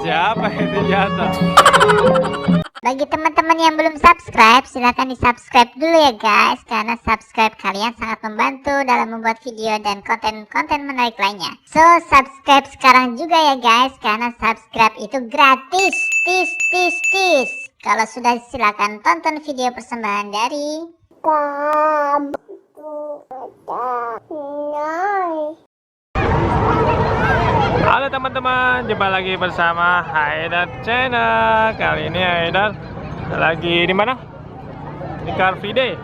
siapa itu jatuh? Bagi teman-teman yang belum subscribe, silahkan di subscribe dulu ya guys, karena subscribe kalian sangat membantu dalam membuat video dan konten-konten menarik lainnya. So subscribe sekarang juga ya guys, karena subscribe itu gratis. Tis. Kalau sudah, silahkan tonton video persembahan dari Halo teman-teman, jumpa lagi bersama Haidar Channel. Kali ini Haidar lagi di mana? Di Car Free Day.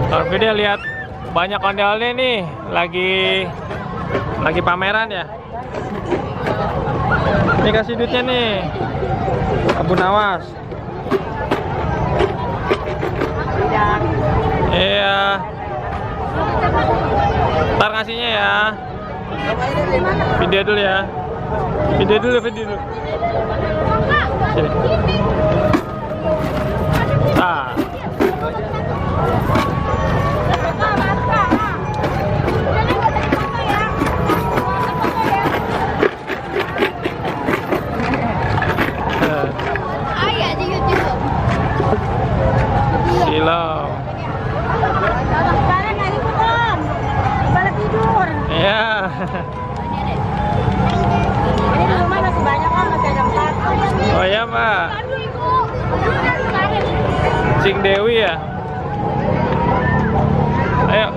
Car Free Day, lihat banyak ondel-ondel nih, lagi pameran ya. Ini kasih duitnya nih, Abu Nawas. Iya. Ntar ngasihnya ya. Video dulu ya. Video dulu. Sini. Nah. Silau. Iya. Ini rumah masih banyak kan, masih ada 4. Oh ya Pak. Cing Dewi ya. Ayo.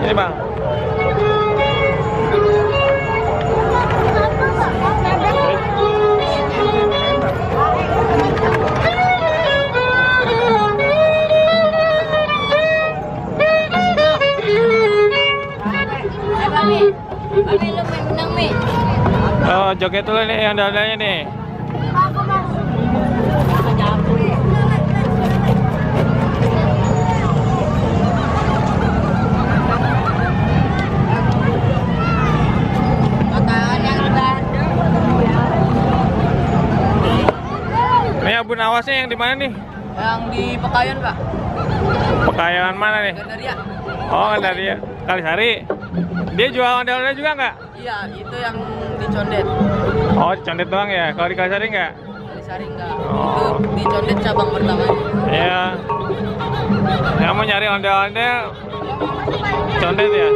Ini Bang. Oh, joget dulu nih yang dadanya nih. Ini Abu Nawasnya yang di mana nih? Yang di Pekayon, Pak. Pekayon mana nih? Gandaria. Oh, Gandaria. Kalisari. Dia jual ondel-ondel juga nggak? Iya, itu yang di Condet. Oh, Condet doang ya? Kalau di Kalisari nggak? Di Sari enggak. Oh. Itu di Condet cabang pertamanya. Iya. Yang mau nyari ondel-ondel Condet ya?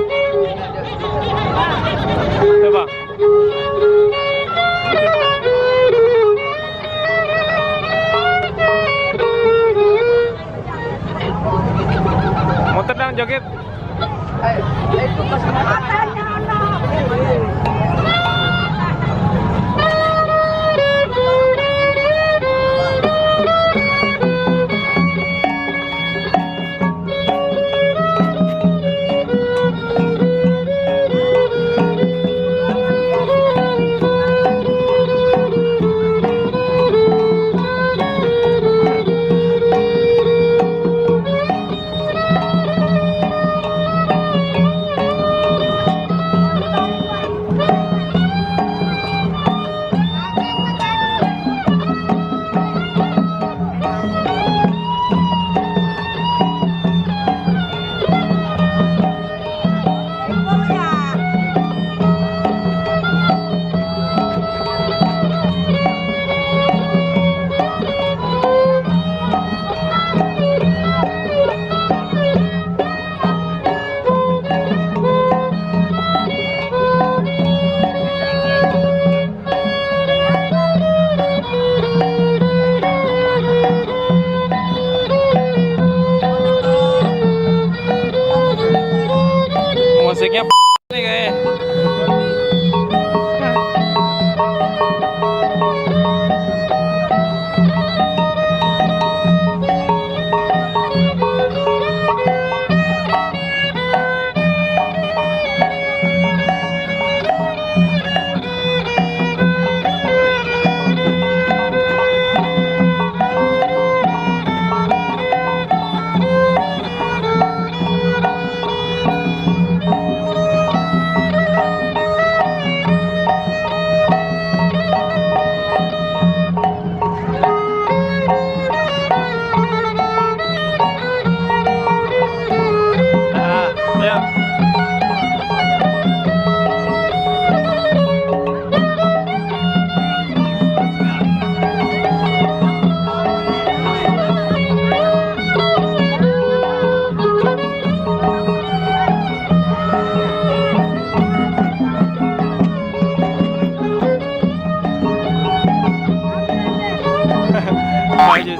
Coba. Muter dong joget. Itu kasih makan.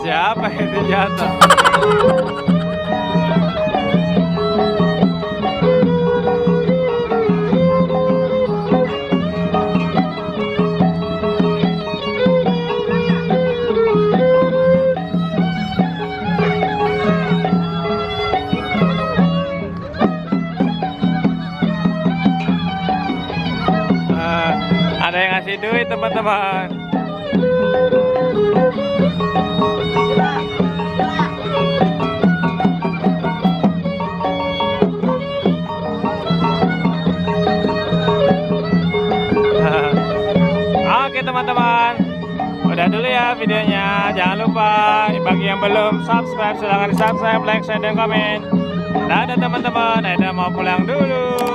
siapa itu jatuh? Ada yang ngasih duit teman-teman. Oke teman-teman, udah dulu ya videonya. Jangan lupa bagi yang belum subscribe silahkan di subscribe, like, share, dan komen. Dadah teman-teman, Aida mau pulang dulu.